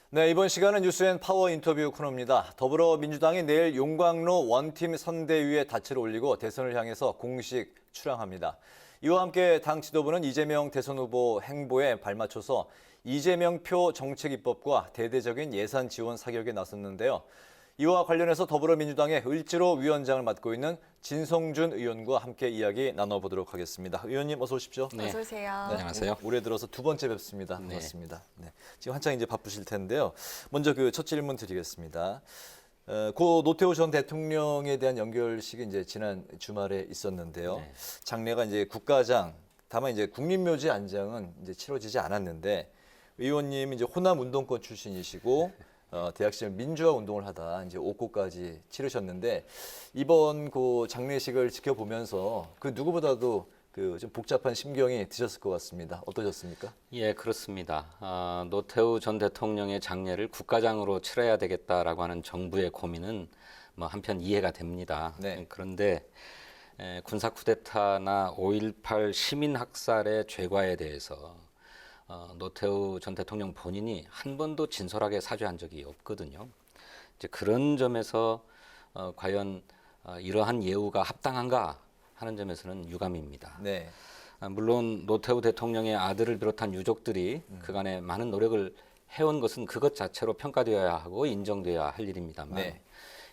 네, 이번 시간은 뉴스앤파워 인터뷰 코너입니다. 더불어민주당이 내일 용광로 원팀 선대위에 닻을 올리고 대선을 향해서 공식 출항합니다. 이와 함께 당 지도부는 이재명 대선 후보 행보에 발맞춰서 이재명표 정책 입법과 대대적인 예산 지원 사격에 나섰는데요. 이와 관련해서 더불어민주당의 을지로 위원장을 맡고 있는 진성준 의원과 함께 이야기 나눠보도록 하겠습니다. 의원님 어서 오십시오. 네. 어서 오세요. 네, 안녕하세요. 올해 들어서 두 번째 뵙습니다. 네. 반갑습니다. 네. 지금 한창 이제 바쁘실 텐데요. 먼저 그 첫 질문 드리겠습니다. 고 노태우 전 대통령에 대한 연결식이 이제 지난 주말에 있었는데요. 네. 장례가 이제 국가장, 다만 이제 국립묘지 안장은 이제 치러지지 않았는데 의원님 이제 호남 운동권 출신이시고 대학 시절 민주화 운동을 하다 이제 옥고까지 치르셨는데 이번 그 장례식을 지켜보면서 그 누구보다도 그 좀 복잡한 심경이 드셨을 것 같습니다. 어떠셨습니까? 예, 그렇습니다. 노태우 전 대통령의 장례를 국가장으로 치러야 되겠다라고 하는 정부의 고민은 뭐 한편 이해가 됩니다. 네. 그런데 군사 쿠데타나 5.18 시민 학살의 죄과에 대해서 노태우 전 대통령 본인이 한 번도 진솔하게 사죄한 적이 없거든요. 이제 그런 점에서 과연 이러한 예우가 합당한가 하는 점에서는 유감입니다. 네. 물론 노태우 대통령의 아들을 비롯한 유족들이 그간에 많은 노력을 해온 것은 그것 자체로 평가되어야 하고 인정되어야 할 일입니다만 네.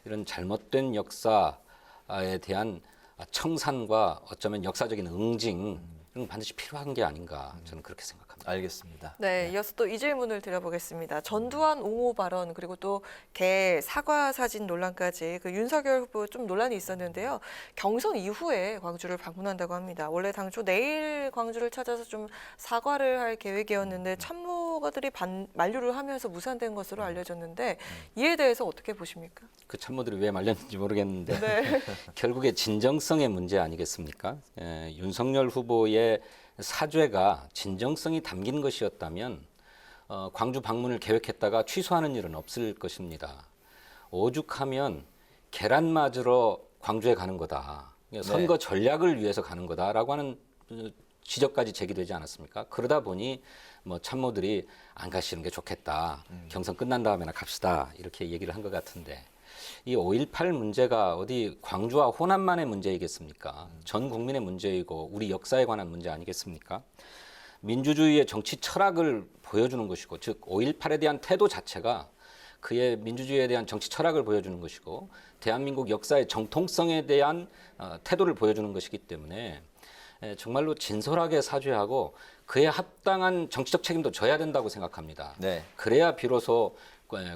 이런 잘못된 역사에 대한 청산과 어쩌면 역사적인 응징 이런 반드시 필요한 게 아닌가 저는 그렇게 생각합니다. 알겠습니다. 네, 이어서 또 이 질문을 드려보겠습니다. 전두환 옹호 발언 그리고 또 개 사과 사진 논란까지 그 윤석열 후보 좀 논란이 있었는데요. 경선 이후에 광주를 방문한다고 합니다. 원래 당초 내일 광주를 찾아서 좀 사과를 할 계획이었는데 참모가들이 만류를 하면서 무산된 것으로 알려졌는데 이에 대해서 어떻게 보십니까? 그 참모들이 왜 말렸는지 모르겠는데 네. 결국에 진정성의 문제 아니겠습니까? 윤석열 후보의 사죄가 진정성이 담긴 것이었다면 광주 방문을 계획했다가 취소하는 일은 없을 것입니다. 오죽하면 계란 맞으러 광주에 가는 거다. 선거 전략을 위해서 가는 거다라고 하는 지적까지 제기되지 않았습니까? 그러다 보니 뭐 참모들이 안 가시는 게 좋겠다. 경선 끝난 다음에나 갑시다. 이렇게 얘기를 한 것 같은데 이 5.18 문제가 어디 광주와 호남만의 문제이겠습니까? 전 국민의 문제이고 우리 역사에 관한 문제 아니겠습니까? 민주주의의 정치 철학을 보여주는 것이고 즉 5.18에 대한 태도 자체가 그의 민주주의에 대한 정치 철학을 보여주는 것이고 대한민국 역사의 정통성에 대한 태도를 보여주는 것이기 때문에 정말로 진솔하게 사죄하고 그에 합당한 정치적 책임도 져야 된다고 생각합니다. 네. 그래야 비로소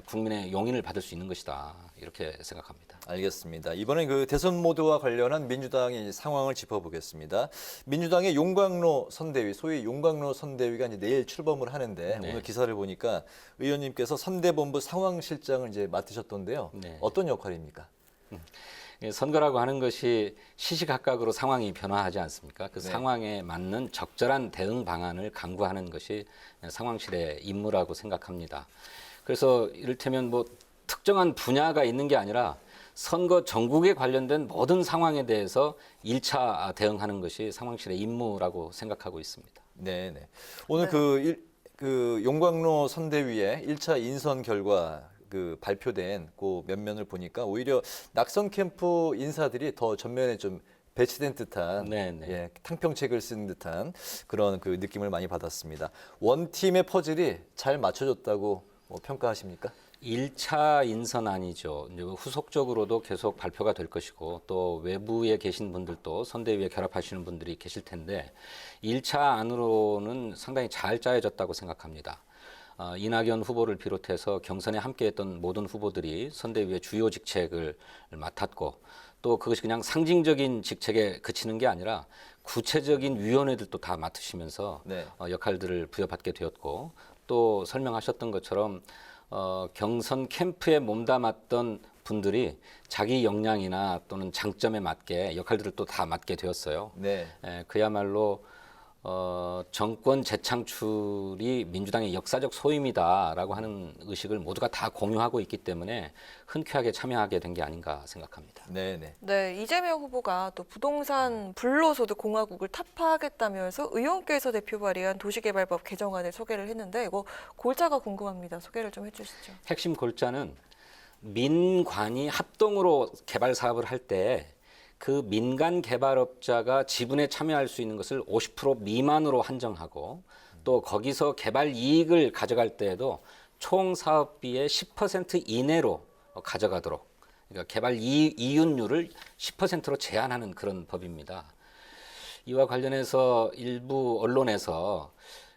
국민의 용인을 받을 수 있는 것이다. 이렇게 생각합니다. 알겠습니다. 이번엔 그 대선 모드와 관련한 민주당의 상황을 짚어보겠습니다. 민주당의 용광로 선대위, 소위 용광로 선대위가 이제 내일 출범을 하는데 네. 오늘 기사를 보니까 의원님께서 선대본부 상황실장을 이제 맡으셨던데요. 네. 어떤 역할입니까? 선거라고 하는 것이 시시각각으로 상황이 변화하지 않습니까? 그 네. 상황에 맞는 적절한 대응 방안을 강구하는 것이 상황실의 임무라고 생각합니다. 그래서 이를테면 뭐 특정한 분야가 있는 게 아니라 선거 전국에 관련된 모든 상황에 대해서 1차 대응하는 것이 상황실의 임무라고 생각하고 있습니다. 네, 네. 오늘 네. 그 용광로 선대위의 1차 인선 결과 그 발표된 그 면면을 보니까 오히려 낙선 캠프 인사들이 더 전면에 좀 배치된 듯한 네네. 예, 탕평책을 쓴 듯한 그런 그 느낌을 많이 받았습니다. 원팀의 퍼즐이 잘 맞춰졌다고 평가하십니까? 1차 인선안이죠. 이제 후속적으로도 계속 발표가 될 것이고 또 외부에 계신 분들도 선대위에 결합하시는 분들이 계실 텐데 1차 안으로는 상당히 잘 짜여졌다고 생각합니다. 이낙연 후보를 비롯해서 경선에 함께했던 모든 후보들이 선대위의 주요 직책을 맡았고 또 그것이 그냥 상징적인 직책에 그치는 게 아니라 구체적인 위원회들도 다 맡으시면서 네. 역할들을 부여받게 되었고 또 설명하셨던 것처럼 경선 캠프에 몸담았던 분들이 자기 역량이나 또는 장점에 맞게 역할들을 또 다 맡게 되었어요. 네. 그야말로 정권 재창출이 민주당의 역사적 소임이다라고 하는 의식을 모두가 다 공유하고 있기 때문에 흔쾌하게 참여하게 된 게 아닌가 생각합니다. 네. 네, 이재명 후보가 또 부동산 불로소득 공화국을 타파하겠다면서 의원께서 대표 발의한 도시개발법 개정안을 소개를 했는데 이거 골자가 궁금합니다. 소개를 좀 해주시죠. 핵심 골자는 민관이 합동으로 개발 사업을 할 때 그 민간 개발업자가 지분에 참여할 수 있는 것을 50% 미만으로 한정하고 또 거기서 개발 이익을 가져갈 때에도 총 사업비의 10% 이내로 가져가도록 그러니까 개발 이윤율을 10%로 제한하는 그런 법입니다. 이와 관련해서 일부 언론에서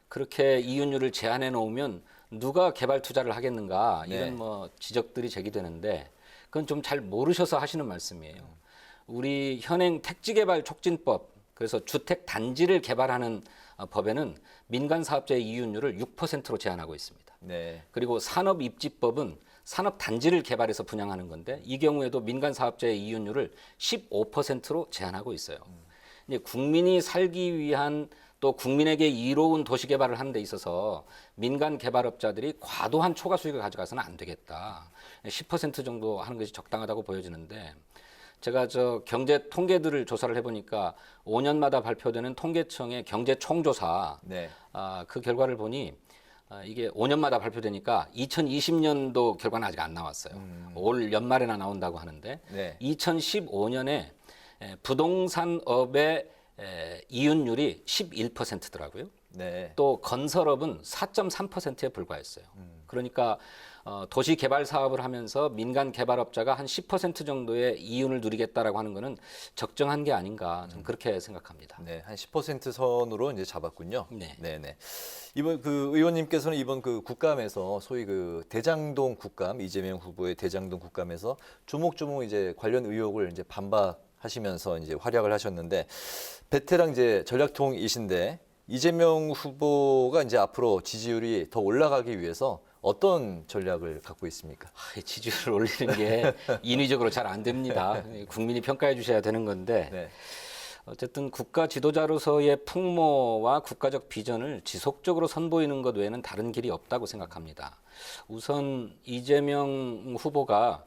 그렇게 이윤율을 제한해 놓으면 누가 개발 투자를 하겠는가 네. 이런 뭐 지적들이 제기되는데 그건 좀 잘 모르셔서 하시는 말씀이에요. 우리 현행 택지개발 촉진법 그래서 주택 단지를 개발하는 법에는 민간 사업자의 이윤율을 6%로 제한하고 있습니다. 네. 그리고 산업입지법은 산업 단지를 개발해서 분양하는 건데 이 경우에도 민간 사업자의 이윤율을 15%로 제한하고 있어요. 이제 국민이 살기 위한 또 국민에게 이로운 도시 개발을 하는 데 있어서 민간 개발업자들이 과도한 초과 수익을 가져가서는 안 되겠다. 10% 정도 하는 것이 적당하다고 보여지는데 제가 경제 통계들을 조사를 해보니까 5년마다 발표되는 통계청의 경제 총조사 네. 그 결과를 보니 이게 5년마다 발표되니까 2020년도 결과는 아직 안 나왔어요. 올 연말에나 나온다고 하는데 네. 2015년에 부동산업의 이윤율이 11%더라고요. 네. 또 건설업은 4.3%에 불과했어요. 그러니까 도시 개발 사업을 하면서 민간 개발업자가 한 10% 정도의 이윤을 누리겠다라고 하는 것은 적정한 게 아닌가 저는 그렇게 생각합니다. 네, 한 10% 선으로 이제 잡았군요. 네. 네. 이번 그 의원님께서는 이번 그 국감에서 소위 그 대장동 국감 이재명 후보의 대장동 국감에서 조목조목 이제 관련 의혹을 이제 반박하시면서 이제 활약을 하셨는데 베테랑 이제 전략통이신데 이재명 후보가 이제 앞으로 지지율이 더 올라가기 위해서 어떤 전략을 갖고 있습니까? 지지율을 올리는 게 인위적으로 잘 안 됩니다. 국민이 평가해 주셔야 되는 건데 네. 어쨌든 국가 지도자로서의 풍모와 국가적 비전을 지속적으로 선보이는 것 외에는 다른 길이 없다고 생각합니다. 우선 이재명 후보가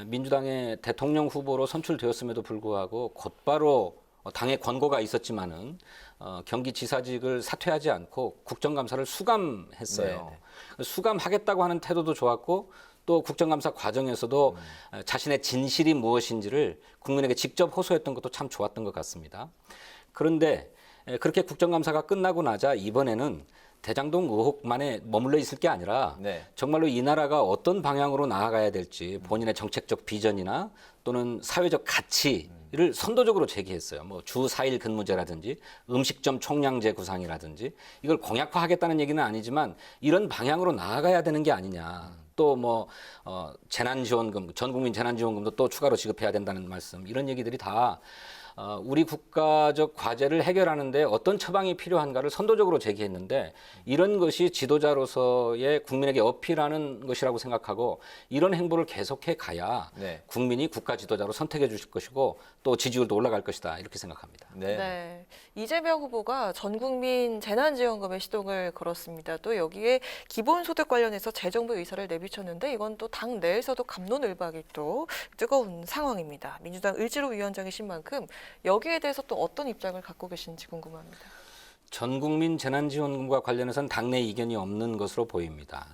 민주당의 대통령 후보로 선출되었음에도 불구하고 곧바로 당의 권고가 있었지만은 경기지사직을 사퇴하지 않고 국정감사를 수감했어요. 수감하겠다고 하는 태도도 좋았고 또 국정감사 과정에서도 자신의 진실이 무엇인지를 국민에게 직접 호소했던 것도 참 좋았던 것 같습니다. 그런데 그렇게 국정감사가 끝나고 나자 이번에는 대장동 의혹만에 머물러 있을 게 아니라 네. 정말로 이 나라가 어떤 방향으로 나아가야 될지 본인의 정책적 비전이나 또는 사회적 가치를 선도적으로 제기했어요. 뭐 주 4일 근무제라든지 음식점 총량제 구상이라든지 이걸 공약화하겠다는 얘기는 아니지만 이런 방향으로 나아가야 되는 게 아니냐. 또 뭐 재난지원금, 전국민 재난지원금도 또 추가로 지급해야 된다는 말씀 이런 얘기들이 다 우리 국가적 과제를 해결하는데 어떤 처방이 필요한가를 선도적으로 제기했는데 이런 것이 지도자로서의 국민에게 어필하는 것이라고 생각하고 이런 행보를 계속해 가야 네. 국민이 국가 지도자로 선택해 주실 것이고 또 지지율도 올라갈 것이다 이렇게 생각합니다. 네. 이재명 후보가 전국민 재난지원금에 시동을 걸었습니다. 또 여기에 기본소득 관련해서 재정부 의사를 내비쳤는데 이건 또 당 내에서도 갑론을박이 또 뜨거운 상황입니다. 민주당 을지로 위원장이신 만큼 여기에 대해서 또 어떤 입장을 갖고 계신지 궁금합니다. 전국민 재난지원금과 관련해서는 당내 이견이 없는 것으로 보입니다.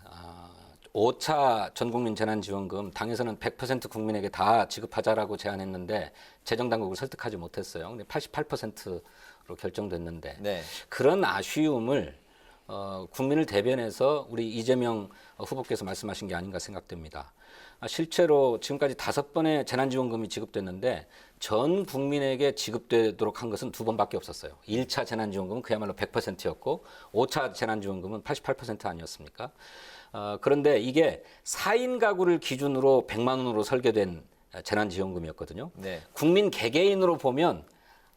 5차 전국민 재난지원금 당에서는 100% 국민에게 다 지급하자라고 제안했는데 재정당국을 설득하지 못했어요. 근데 88%로 결정됐는데 네. 그런 아쉬움을 국민을 대변해서 우리 이재명 후보께서 말씀하신 게 아닌가 생각됩니다. 실제로 지금까지 5번의 재난지원금이 지급됐는데 전 국민에게 지급되도록 한 것은 2번밖에 없었어요. 1차 재난지원금은 그야말로 100%였고 5차 재난지원금은 88% 아니었습니까? 그런데 이게 4인 가구를 기준으로 100만 원으로 설계된 재난지원금이었거든요. 네. 국민 개개인으로 보면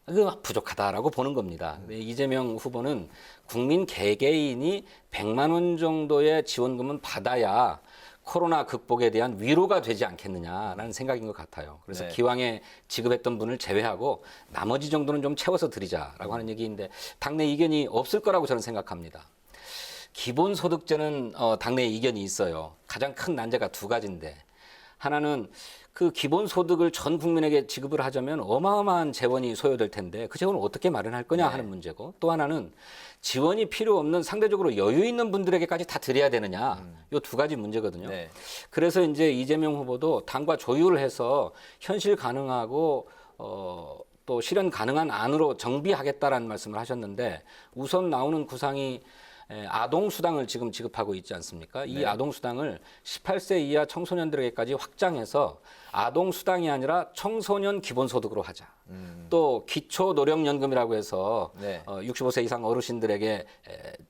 그 부족하다라고 보는 겁니다. 이재명 후보는 국민 개개인이 100만 원 정도의 지원금은 받아야 코로나 극복에 대한 위로가 되지 않겠느냐라는 생각인 것 같아요. 그래서 네. 기왕에 지급했던 분을 제외하고 나머지 정도는 좀 채워서 드리자라고 하는 얘기인데 당내 이견이 없을 거라고 저는 생각합니다. 기본소득제는 당내에 이견이 있어요. 가장 큰 난제가 두 가지인데 하나는 그 기본소득을 전 국민에게 지급을 하자면 어마어마한 재원이 소요될 텐데 그 재원을 어떻게 마련할 거냐 네. 하는 문제고 또 하나는 지원이 필요 없는 상대적으로 여유 있는 분들에게까지 다 드려야 되느냐 이 두 가지 문제거든요. 네. 그래서 이제 이재명 후보도 당과 조율을 해서 현실 가능하고 또 실현 가능한 안으로 정비하겠다라는 말씀을 하셨는데 우선 나오는 구상이 아동수당을 지금 지급하고 있지 않습니까? 이 네. 아동수당을 18세 이하 청소년들에게까지 확장해서 아동수당이 아니라 청소년 기본소득으로 하자. 또 기초노령연금이라고 해서 네. 65세 이상 어르신들에게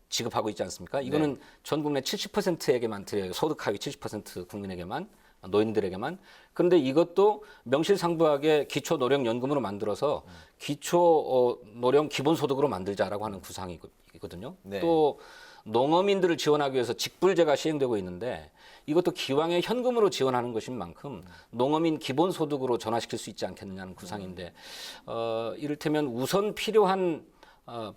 지급하고 있지 않습니까? 이거는 전 국민의 70%에게만 드려요. 소득 하위 70% 국민에게만. 노인들에게만. 그런데 이것도 명실상부하게 기초노령연금으로 만들어서 기초노령 기본소득으로 만들자라고 하는 구상이거든요. 네. 또 농어민들을 지원하기 위해서 직불제가 시행되고 있는데 이것도 기왕에 현금으로 지원하는 것인 만큼 농어민 기본소득으로 전환시킬 수 있지 않겠느냐는 구상인데 이를테면 우선 필요한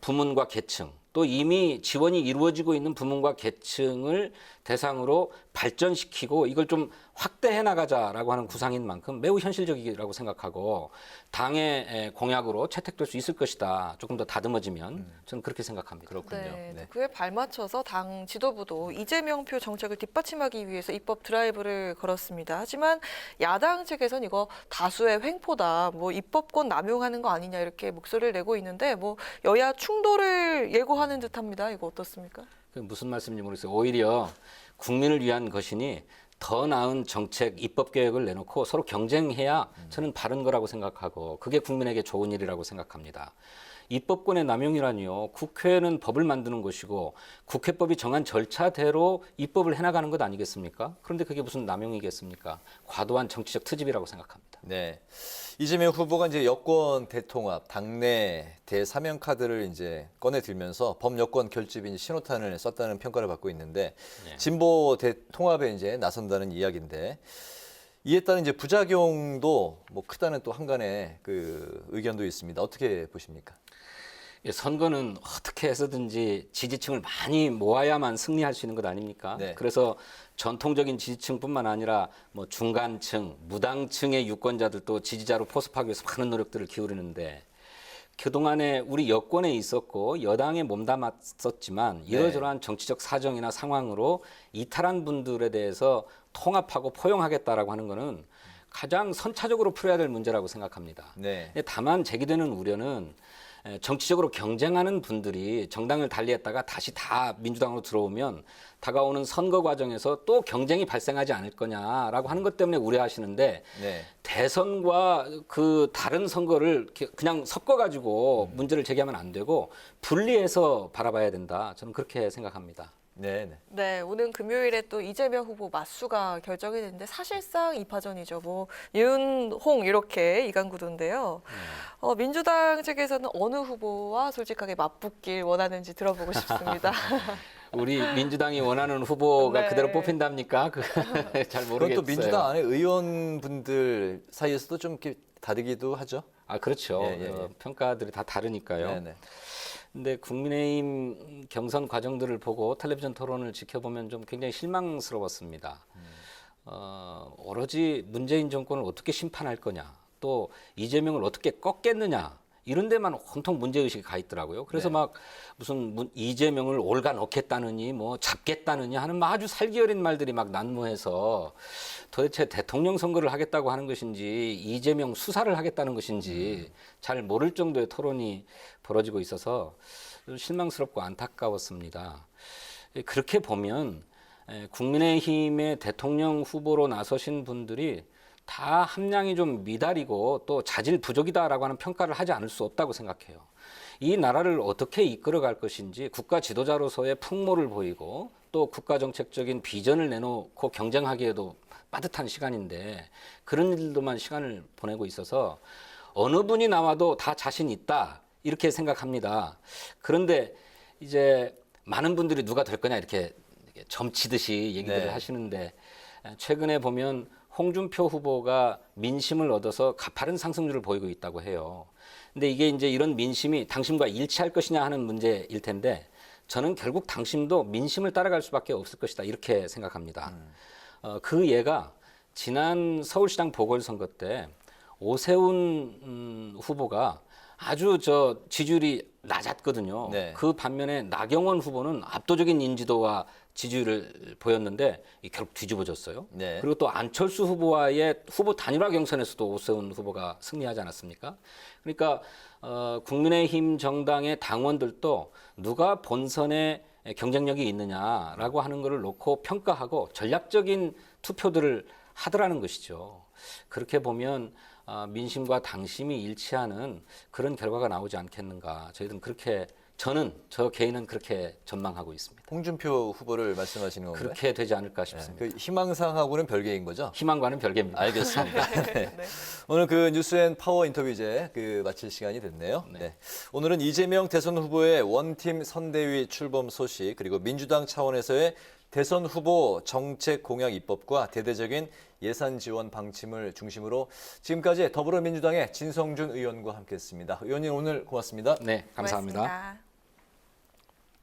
부문과 계층 또 이미 지원이 이루어지고 있는 부문과 계층을 대상으로 발전시키고 이걸 좀 확대해 나가자라고 하는 구상인 만큼 매우 현실적이라고 생각하고 당의 공약으로 채택될 수 있을 것이다. 조금 더 다듬어지면 저는 그렇게 생각합니다. 그렇군요. 네, 네. 그에 발맞춰서 당 지도부도 이재명표 정책을 뒷받침하기 위해서 입법 드라이브를 걸었습니다. 하지만 야당 측에서는 이거 다수의 횡포다, 뭐 입법권 남용하는 거 아니냐 이렇게 목소리를 내고 있는데 뭐 여야 충돌을 예고하는 듯합니다. 이거 어떻습니까? 그 무슨 말씀인지 모르겠어요. 오히려 국민을 위한 것이니 더 나은 정책, 입법 계획을 내놓고 서로 경쟁해야 저는 바른 거라고 생각하고 그게 국민에게 좋은 일이라고 생각합니다. 입법권의 남용이라니요. 국회는 법을 만드는 것이고 국회법이 정한 절차대로 입법을 해나가는 것 아니겠습니까? 그런데 그게 무슨 남용이겠습니까? 과도한 정치적 트집이라고 생각합니다. 네. 이재명 후보가 이제 여권 대통합, 당내 대사명 카드를 이제 꺼내 들면서 범여권 결집인 신호탄을 썼다는 평가를 받고 있는데 네. 진보 대통합에 이제 나선다는 이야기인데 이에 따른 이제 부작용도 뭐 크다는 또 한간의 그 의견도 있습니다. 어떻게 보십니까? 선거는 어떻게 해서든지 지지층을 많이 모아야만 승리할 수 있는 것 아닙니까? 네. 그래서 전통적인 지지층뿐만 아니라 뭐 중간층, 무당층의 유권자들도 지지자로 포섭하기 위해서 많은 노력들을 기울이는데 그동안에 우리 여권에 있었고 여당에 몸담았었지만 이러저러한 정치적 사정이나 상황으로 이탈한 분들에 대해서 통합하고 포용하겠다라고 하는 거는 가장 선차적으로 풀어야 될 문제라고 생각합니다. 네. 근데 다만 제기되는 우려는 정치적으로 경쟁하는 분들이 정당을 달리했다가 다시 다 민주당으로 들어오면 다가오는 선거 과정에서 또 경쟁이 발생하지 않을 거냐라고 하는 것 때문에 우려하시는데 네. 대선과 그 다른 선거를 그냥 섞어가지고 문제를 제기하면 안 되고 분리해서 바라봐야 된다. 저는 그렇게 생각합니다. 네. 네. 네, 오는 금요일에 또 이재명 후보 맞수가 결정이 됐는데 사실상 2파전이죠. 뭐 윤홍 이렇게 이강구도인데요. 민주당 측에서는 어느 후보와 솔직하게 맞붙길 원하는지 들어보고 싶습니다. 우리 민주당이 원하는 후보가 네. 그대로 뽑힌답니까? 잘 그건 모르겠어요. 또 민주당 안에 의원분들 사이에서도 좀 이렇게 다르기도 하죠. 아 그렇죠. 예. 평가들이 다 다르니까요. 네네. 근데 국민의힘 경선 과정들을 보고 텔레비전 토론을 지켜보면 좀 굉장히 실망스러웠습니다. 오로지 문재인 정권을 어떻게 심판할 거냐, 또 이재명을 어떻게 꺾겠느냐 이런 데만 온통 문제의식이 가 있더라고요. 그래서 네. 막 무슨 이재명을 올가 넣겠다느니 뭐 잡겠다느니 하는 막 아주 살기어린 말들이 막 난무해서 도대체 대통령 선거를 하겠다고 하는 것인지 이재명 수사를 하겠다는 것인지 잘 모를 정도의 토론이 벌어지고 있어서 실망스럽고 안타까웠습니다. 그렇게 보면 국민의힘의 대통령 후보로 나서신 분들이 다 함량이 좀 미달이고 또 자질 부족이다라고 하는 평가를 하지 않을 수 없다고 생각해요. 이 나라를 어떻게 이끌어갈 것인지 국가 지도자로서의 풍모를 보이고 또 국가 정책적인 비전을 내놓고 경쟁하기에도 빠듯한 시간인데 그런 일들만 시간을 보내고 있어서 어느 분이 나와도 다 자신 있다 이렇게 생각합니다. 그런데 이제 많은 분들이 누가 될 거냐 이렇게 점치듯이 얘기들을 네. 하시는데 최근에 보면 홍준표 후보가 민심을 얻어서 가파른 상승률을 보이고 있다고 해요. 근데 이게 이제 이런 민심이 당심과 일치할 것이냐 하는 문제일 텐데 저는 결국 당심도 민심을 따라갈 수밖에 없을 것이다 이렇게 생각합니다. 그 예가 지난 서울시장 보궐선거 때 오세훈 후보가 아주 지지율이 낮았거든요. 네. 그 반면에 나경원 후보는 압도적인 인지도와 지지율을 보였는데 결국 뒤집어졌어요. 네. 그리고 또 안철수 후보와의 후보 단일화 경선에서도 오세훈 후보가 승리하지 않았습니까? 그러니까 국민의힘 정당의 당원들도 누가 본선에 경쟁력이 있느냐라고 하는 것을 놓고 평가하고 전략적인 투표들을 하더라는 것이죠. 그렇게 보면 민심과 당심이 일치하는 그런 결과가 나오지 않겠는가. 저 개인은 그렇게 전망하고 있습니다. 홍준표 후보를 말씀하시는 건가요? 그렇게 되지 않을까 싶습니다. 그 희망사항하고는 별개인 거죠? 희망과는 별개입니다. 알겠습니다. 네. 네. 오늘 그 뉴스앤파워 인터뷰 이제 마칠 시간이 됐네요. 네. 오늘은 이재명 대선 후보의 원팀 선대위 출범 소식 그리고 민주당 차원에서의 대선 후보 정책 공약 입법과 대대적인 예산 지원 방침을 중심으로 지금까지 더불어민주당의 진성준 의원과 함께했습니다. 의원님 오늘 고맙습니다. 네, 감사합니다. 고맙습니다.